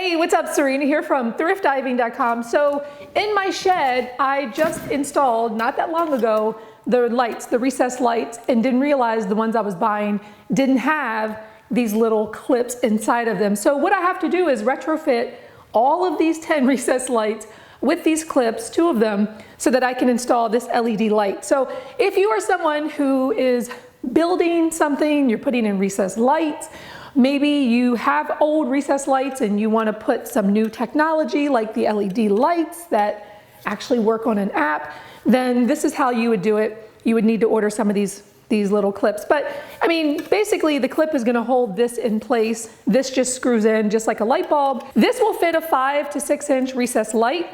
Hey, what's up? Serena here from thriftiving.com. So in my shed, I just installed, not that long ago, the lights, the recessed lights, and didn't realize the ones I was buying didn't have these little clips inside of them. So what I have to do is retrofit all of these 10 recessed lights with these clips, 2 of them, so that I can install this LED light. So if you are someone who is building something, you're putting in recessed lights, maybe you have old recessed lights and you want to put some new technology like the LED lights that actually work on an app, then this is how you would do it. You would need to order some of these little clips. But I mean, basically the clip is going to hold this in place. This just screws in just like a light bulb. This will fit a 5 to 6 inch recessed light,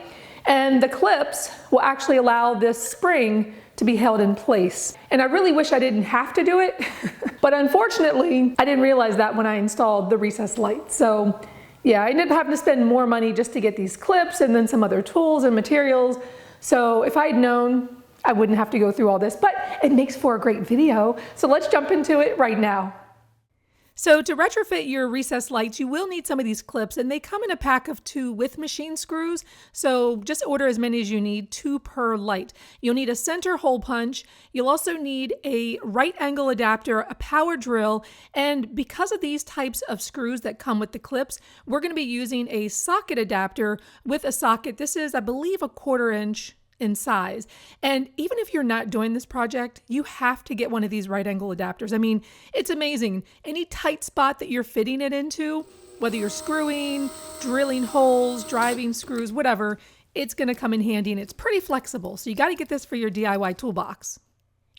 and the clips will actually allow this spring to be held in place. And I really wish I didn't have to do it, but unfortunately, I didn't realize that when I installed the recessed light. So yeah, I ended up having to spend more money just to get these clips and then some other tools and materials. So if I'd known, I wouldn't have to go through all this, but it makes for a great video. So let's jump into it right now. So to retrofit your recessed lights, you will need some of these clips, and they come in a pack of 2 with machine screws. So just order as many as you need, 2 per light. You'll need a center hole punch. You'll also need a right angle adapter, a power drill, and because of these types of screws that come with the clips, we're going to be using a socket adapter with a socket. This is, I believe, a 1/4 inch in size. And even if you're not doing this project, you have to get one of these right angle adapters. I mean, it's amazing. Any tight spot that you're fitting it into, whether you're screwing, drilling holes, driving screws, whatever, it's going to come in handy, and it's pretty flexible. So you got to get this for your DIY toolbox.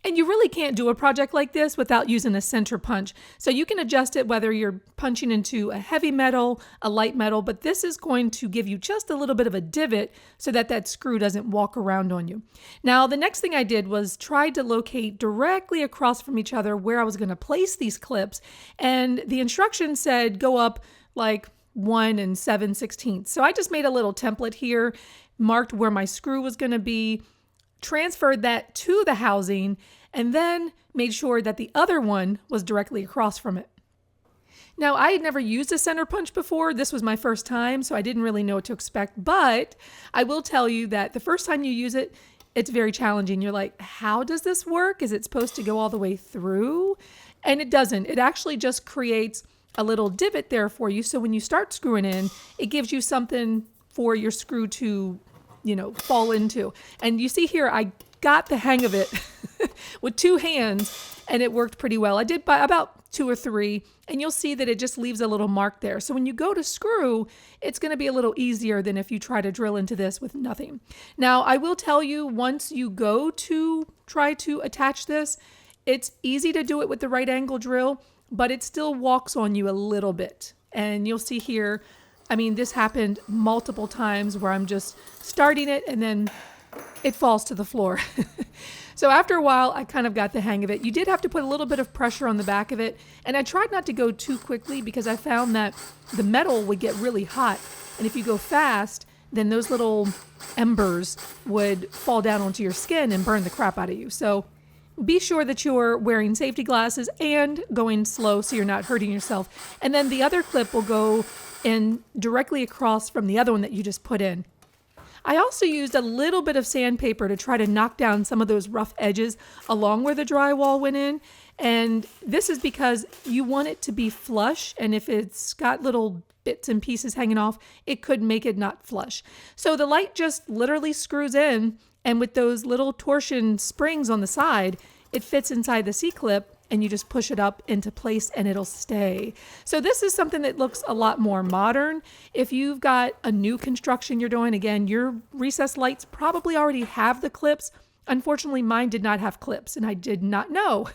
And you really can't do a project like this without using a center punch. So you can adjust it whether you're punching into a heavy metal, a light metal, but this is going to give you just a little bit of a divot so that that screw doesn't walk around on you. Now, the next thing I did was try to locate directly across from each other where I was going to place these clips. And the instructions said go up like 1 7/16. So I just made a little template here, marked where my screw was going to be, transferred that to the housing, and then made sure that the other one was directly across from it. Now, I had never used a center punch before. This was my first time, so I didn't really know what to expect, but I will tell you that the first time you use it, it's very challenging. You're like, how does this work? Is it supposed to go all the way through? And it doesn't. It actually just creates a little divot there for you, so when you start screwing in, it gives you something for your screw to fall into. And you see here, I got the hang of it with 2 hands, and it worked pretty well. I did by about 2 or 3, and you'll see that it just leaves a little mark there. So when you go to screw, it's going to be a little easier than if you try to drill into this with nothing. Now, I will tell you, once you go to try to attach this, it's easy to do it with the right angle drill, but it still walks on you a little bit. And you'll see here, I mean, this happened multiple times where I'm just starting it and then it falls to the floor. So after a while, I kind of got the hang of it. You did have to put a little bit of pressure on the back of it. And I tried not to go too quickly because I found that the metal would get really hot. And if you go fast, then those little embers would fall down onto your skin and burn the crap out of you. So be sure that you're wearing safety glasses and going slow so you're not hurting yourself. And then the other clip will go in directly across from the other one that you just put in. I also used a little bit of sandpaper to try to knock down some of those rough edges along where the drywall went in. And this is because you want it to be flush. And if it's got little bits and pieces hanging off, it could make it not flush. So the light just literally screws in, and with those little torsion springs on the side, it fits inside the C-clip, and you just push it up into place and it'll stay. So this is something that looks a lot more modern. If you've got a new construction you're doing, again, your recessed lights probably already have the clips. Unfortunately, mine did not have clips, and I did not know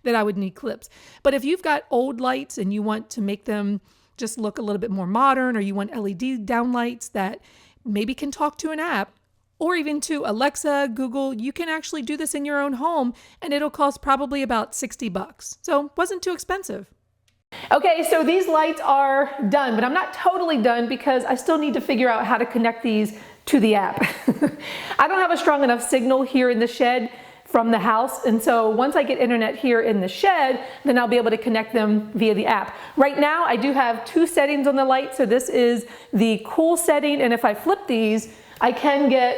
that I would need clips. But if you've got old lights and you want to make them just look a little bit more modern, or you want LED downlights that maybe can talk to an app, or even to Alexa, Google, you can actually do this in your own home, and it'll cost probably about $60. So it wasn't too expensive. Okay, so these lights are done, but I'm not totally done because I still need to figure out how to connect these to the app. I don't have a strong enough signal here in the shed from the house. And so once I get internet here in the shed, then I'll be able to connect them via the app. Right now, I do have 2 settings on the light. So this is the cool setting. And if I flip these, I can get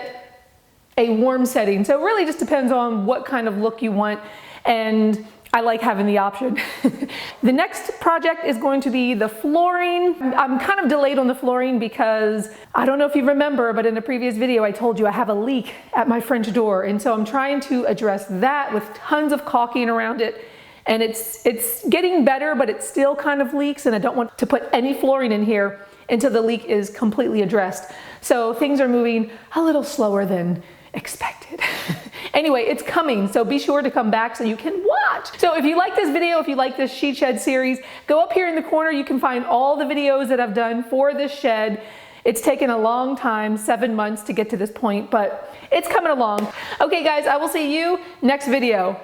a warm setting. So it really just depends on what kind of look you want. And I like having the option. The next project is going to be the flooring. I'm kind of delayed on the flooring because I don't know if you remember, but in a previous video I told you I have a leak at my French door. And so I'm trying to address that with tons of caulking around it. And it's getting better, but it still kind of leaks, and I don't want to put any flooring in here until the leak is completely addressed. So things are moving a little slower than expected. Anyway, it's coming, so be sure to come back so you can watch. So if you like this video, if you like this sheet shed series, go up here in the corner. You can find all the videos that I've done for this shed. It's taken a long time, 7 months to get to this point, but it's coming along. Okay guys, I will see you next video.